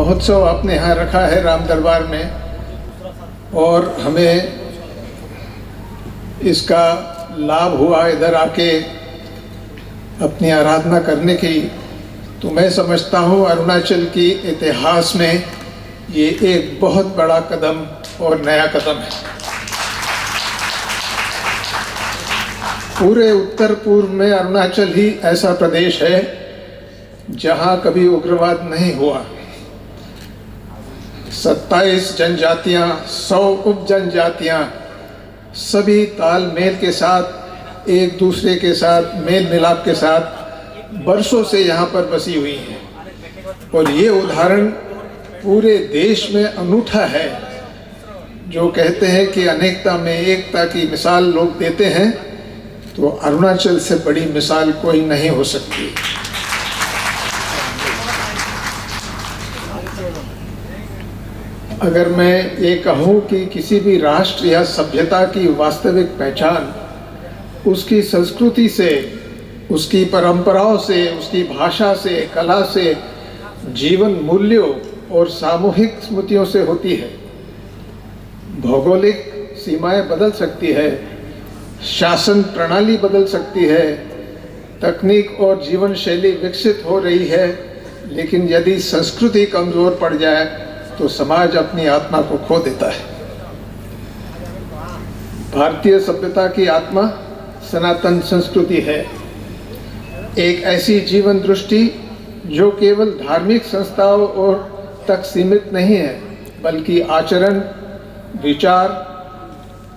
महोत्सव आपने यहाँ रखा है राम दरबार में, और हमें इसका लाभ हुआ इधर आके अपनी आराधना करने की, तो मैं समझता हूँ अरुणाचल की इतिहास में ये एक बहुत बड़ा कदम और नया कदम है। पूरे उत्तर पूर्व में अरुणाचल ही ऐसा प्रदेश है जहाँ कभी उग्रवाद नहीं हुआ। 27 जनजातियाँ, 100 उप जनजातियाँ सभी तालमेल के साथ, एक दूसरे के साथ मेल मिलाप के साथ बरसों से यहाँ पर बसी हुई हैं। और ये उदाहरण पूरे देश में अनूठा है। जो कहते हैं कि अनेकता में एकता की मिसाल लोग देते हैं, तो अरुणाचल से बड़ी मिसाल कोई नहीं हो सकती। अगर मैं ये कहूँ कि किसी भी राष्ट्र या सभ्यता की वास्तविक पहचान उसकी संस्कृति से, उसकी परंपराओं से, उसकी भाषा से, कला से, जीवन मूल्यों और सामूहिक स्मृतियों से होती है। भौगोलिक सीमाएं बदल सकती है, शासन प्रणाली बदल सकती है, तकनीक और जीवन शैली विकसित हो रही है, लेकिन यदि संस्कृति कमज़ोर पड़ जाए तो समाज अपनी आत्मा को खो देता है। भारतीय सभ्यता की आत्मा सनातन संस्कृति है, एक ऐसी जीवन दृष्टि जो केवल धार्मिक संस्थाओं और तक सीमित नहीं है, बल्कि आचरण, विचार,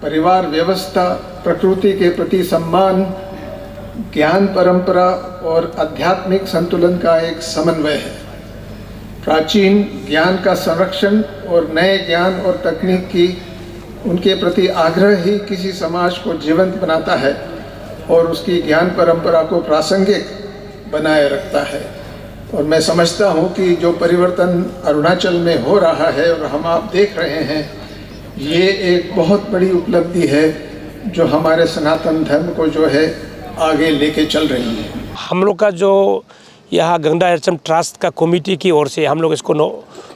परिवार व्यवस्था, प्रकृति के प्रति सम्मान, ज्ञान परंपरा और आध्यात्मिक संतुलन का एक समन्वय है। प्राचीन ज्ञान का संरक्षण और नए ज्ञान और तकनीक की उनके प्रति आग्रह ही किसी समाज को जीवंत बनाता है और उसकी ज्ञान परंपरा को प्रासंगिक बनाए रखता है। और मैं समझता हूँ कि जो परिवर्तन अरुणाचल में हो रहा है और हम आप देख रहे हैं, ये एक बहुत बड़ी उपलब्धि है जो हमारे सनातन धर्म को जो है आगे लेके चल रही है। हम लोग का जो यहाँ गंगा एचएम ट्रस्ट का कमेटी की ओर से हम लोग इसको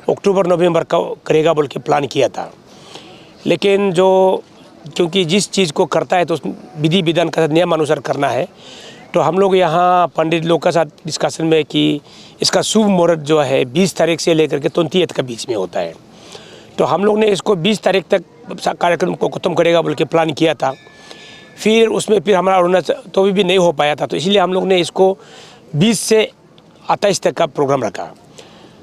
अक्टूबर नवंबर का करेगा बोल के प्लान किया था, लेकिन जो क्योंकि जिस चीज़ को करता है तो उस विधि विधान का नियम अनुसार करना है, तो हम लोग यहाँ पंडित लोग के साथ डिस्कशन में कि इसका शुभ मुहूर्त जो है 20 तारीख से लेकर के 28 के बीच में होता है। तो हम लोग ने इसको 20 तारीख तक कार्यक्रम को ख़त्म करेगा बोल के प्लान किया था। फिर उसमें फिर हमारा अरुणाचल तो भी नहीं हो पाया था, तो इसलिए हम लोग ने इसको 20 से 28 तक का प्रोग्राम रखा।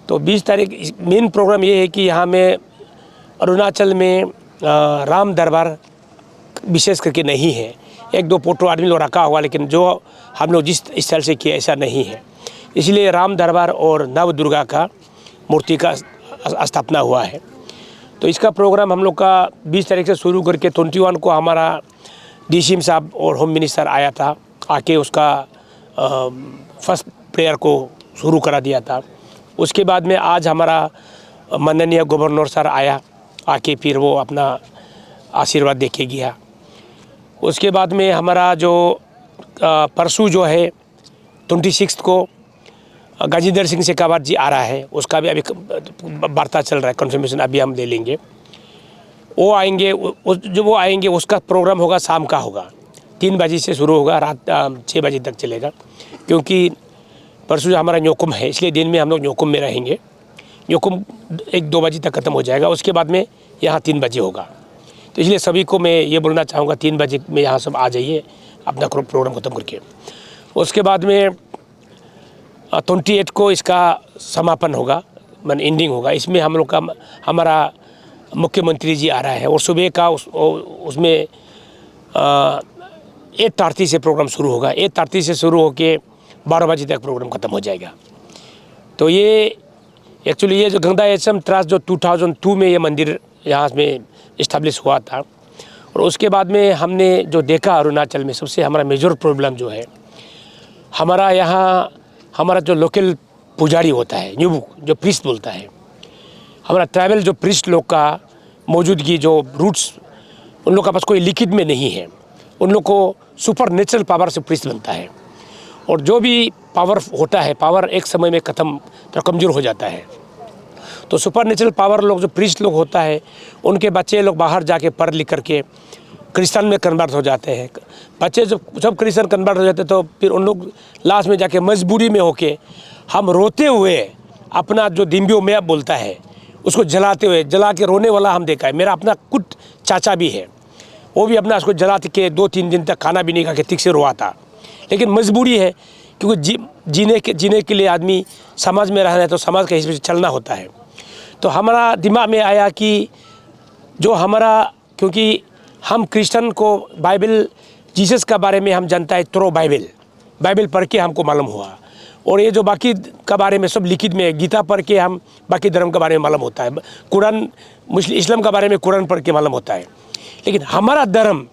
तो 20 तारीख मेन प्रोग्राम ये है कि यहाँ में अरुणाचल में राम दरबार विशेष करके नहीं है। एक दो फोटो आदमी लोग रखा हुआ, लेकिन जो हम लोग जिस स्थल से किया ऐसा नहीं है। इसलिए राम दरबार और नव दुर्गा का मूर्ति का स्थापना हुआ है। तो इसका प्रोग्राम हम लोग का 20 तारीख से शुरू करके 21 को हमारा डीसीएम साहब और होम मिनिस्टर आया था, आके उसका फर्स्ट प्रेयर को शुरू करा दिया था। उसके बाद में आज हमारा माननीय गवर्नर सर आया, आके फिर वो अपना आशीर्वाद दे के गया। उसके बाद में हमारा जो परसों जो है 26 को गजेंद्र सिंह शेखावत जी आ रहा है, उसका भी अभी वार्ता चल रहा है, कन्फर्मेशन अभी हम ले लेंगे। वो आएंगे, जो वो आएंगे उसका प्रोग्राम होगा शाम का होगा, 3 बजे से शुरू होगा, रात 6 बजे तक चलेगा। क्योंकि परसों हमारा न्योकुम है, इसलिए दिन में हम लोग न्योकुम में रहेंगे। न्योकुम 1-2 बजे तक ख़त्म हो जाएगा, उसके बाद में यहाँ 3 बजे होगा। तो इसलिए सभी को मैं ये बोलना चाहूँगा 3 बजे में यहाँ सब आ जाइए अपना प्रोग्राम ख़त्म करके। उसके बाद में 28 को इसका समापन होगा, मान एंडिंग होगा। इसमें हम लोग का हमारा मुख्यमंत्री जी आ रहा है और सुबह का उसमें 8:30 से प्रोग्राम शुरू होगा। 8:30 से शुरू होकर 12 बजे तक प्रोग्राम ख़त्म हो जाएगा। तो ये एक्चुअली ये जो गंगा एचएम ट्रस्ट जो 2002 में ये मंदिर यहाँ में इस्टेब्लिश हुआ था, और उसके बाद में हमने जो देखा अरुणाचल में सबसे हमारा मेजर प्रॉब्लम जो है, हमारा यहाँ हमारा जो लोकल पुजारी होता है, न्यूबुक जो प्रीस्ट बोलता है, हमारा ट्राइबल जो प्रीस्ट लोग का मौजूदगी, जो रूट्स उन लोग का पास कोई लिखित में नहीं है। उन लोग को सुपर नेचुरल पावर से प्रीस्ट बनता है, और जो भी पावर होता है, पावर एक समय में ख़त्म कमज़ोर हो जाता है। तो सुपर नेचुरल पावर लोग जो प्रीस्ट लोग होता है उनके बच्चे लोग बाहर जाके पढ़ लिख करके क्रिश्चियन में कन्वर्ट हो जाते हैं। बच्चे जब क्रिश्चियन कन्वर्ट हो जाते हैं तो फिर उन लोग लास्ट में जाके मजबूरी में होके हम रोते हुए अपना जो दिम्बियो में बोलता है उसको जला के रोने वाला हम देखा है। मेरा अपना कुछ चाचा भी है, वो भी अपना उसको जला के 2-3 दिन तक खाना भी नहीं खा के ठीक से रोआ था। लेकिन मजबूरी है, क्योंकि जीने के लिए आदमी समाज में रहना है तो समाज के हिसाब से चलना होता है। तो हमारा दिमाग में आया कि जो हमारा, क्योंकि हम क्रिश्चियन को बाइबल जीसस का बारे में हम जानता है थ्रू बाइबल पढ़ के हमको मालूम हुआ, और ये जो बाकी का बारे में सब लिखित में गीता पढ़ के हम बाकी धर्म के बारे में मालूम होता है, कुरान मुस्लिम इस्लाम का बारे में कुरान पढ़ के मालूम होता है। लेकिन हमारा धर्म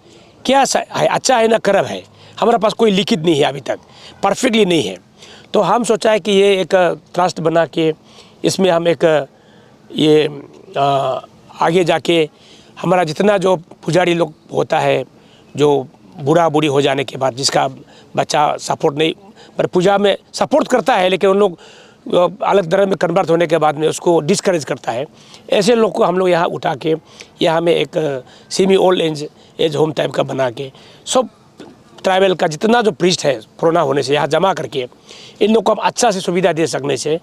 क्या है, अच्छा है ना खराब है, हमारे पास कोई लिखित नहीं है, अभी तक परफेक्टली नहीं है। तो हम सोचा है कि ये एक ट्रस्ट बना के इसमें हम एक ये आगे जाके हमारा जितना जो पुजारी लोग होता है, जो बूढ़ी हो जाने के बाद जिसका बच्चा सपोर्ट नहीं, पर पूजा में सपोर्ट करता है लेकिन उन लोग अलग धर्म में कन्वर्ट होने के बाद में उसको डिस्करेज करता है, ऐसे लोग को हम लोग यहाँ उठा के यहाँ में एक semi old age home type का बना के सब ट्राइबल का जितना जो प्रीस्ट है कोरोना होने से यहाँ जमा करके इन लोग को हम अच्छा से सुविधा दे सकने से,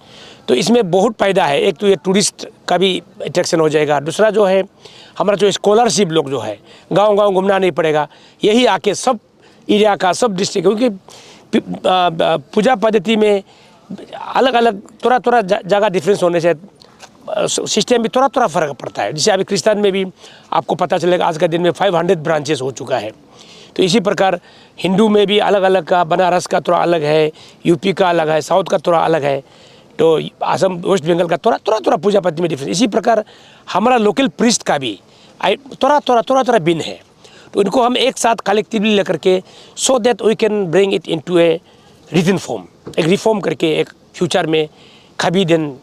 तो इसमें बहुत फ़ायदा है। एक तो ये टूरिस्ट का भी अट्रैक्शन हो जाएगा, दूसरा जो है हमारा जो स्कॉलरशिप लोग जो है गांव घूमना नहीं पड़ेगा, यही आके सब एरिया का सब डिस्ट्रिक्ट, क्योंकि पूजा पद्धति में अलग अलग थोड़ा जगह डिफरेंस होने से सिस्टम भी थोड़ा फ़र्क पड़ता है। जैसे अभी क्रिश्चियन में भी आपको पता चलेगा आज के दिन में 500 ब्रांचेस हो चुका है, तो इसी प्रकार हिंदू में भी अलग अलग का, बनारस का थोड़ा अलग है, यूपी का अलग है, साउथ का थोड़ा अलग है, तो असम वेस्ट बंगाल का थोड़ा पूजा पद्धति में डिफरेंस। इसी प्रकार हमारा लोकल प्रीस्ट का भी थोड़ा भिन्न है, तो इनको हम एक साथ कलेक्टिवली लेकर के so that we can bring it into a written form, एक रिफॉर्म करके एक फ्यूचर में कभी दिन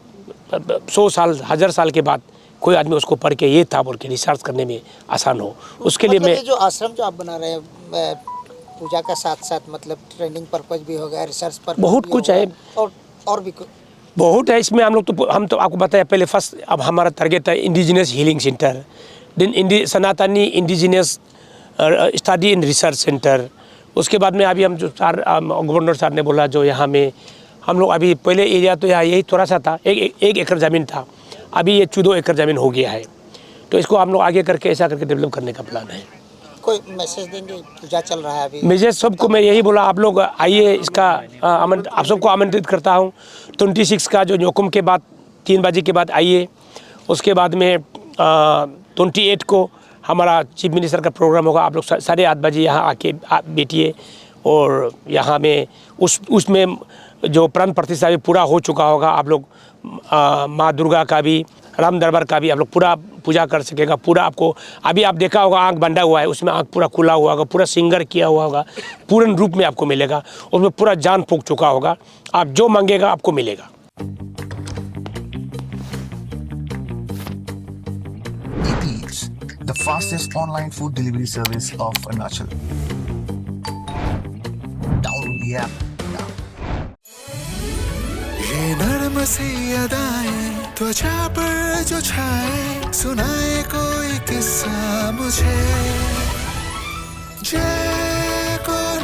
100 साल 1000 साल के बाद कोई आदमी उसको पढ़ के ये था बोल के रिसर्च करने में आसान हो, उसके लिए मैं जो आश्रम जो आप बना रहे हैं पूजा का साथ साथ मतलब ट्रेनिंग पर्पज भी हो गया, रिसर्च पर्पज बहुत कुछ है और भी बहुत है इसमें। हम तो आपको बताया पहले फर्स्ट, अब हमारा टारगेट है इंडिजिनस हीलिंग सेंटर, देन सनातनी indigenous study in research centre. उसके बाद में अभी हम जो गवर्नर साहब ने बोला जो यहाँ में हम लोग अभी पहले एरिया तो यहाँ यही थोड़ा सा था, एक एकड़ ज़मीन था, अभी ये 14 एकड़ ज़मीन हो गया है, तो इसको हम लोग आगे करके ऐसा करके डेवलप करने का प्लान है। कोई मैसेज देंगे, पूजा चल रहा है अभी, मैसेज सबको मैं यही बोला, आप लोग आइए, इसका आप सबको आमंत्रित करता हूँ। 26 का जो न्योकुम के बाद 3 बजे के बाद आइए, उसके बाद में 28 को हमारा चीफ मिनिस्टर का प्रोग्राम होगा, आप लोग 8:30 बजे यहाँ आके बैठिए, और यहाँ में उसमें जो प्राण प्रतिष्ठा भी पूरा हो चुका होगा, आप लोग माँ दुर्गा का भी, राम दरबार का भी आप लोग पूरा पूजा कर सकेगा। पूरा आपको अभी आप देखा होगा आँख बंधा हुआ है, उसमें आँख पूरा खुला हुआ होगा, पूरा सिंगर किया हुआ होगा, पूर्ण रूप में आपको मिलेगा, उसमें पूरा जान फूंक चुका होगा, आप जो मांगेगा आपको मिलेगा। Eats, the fastest online food delivery service of Arunachal. Download the app now. ये नर्म सी अदाएं त्वचा पर जो छाए, सुनाए कोई किस्सा मुझे, जय कोई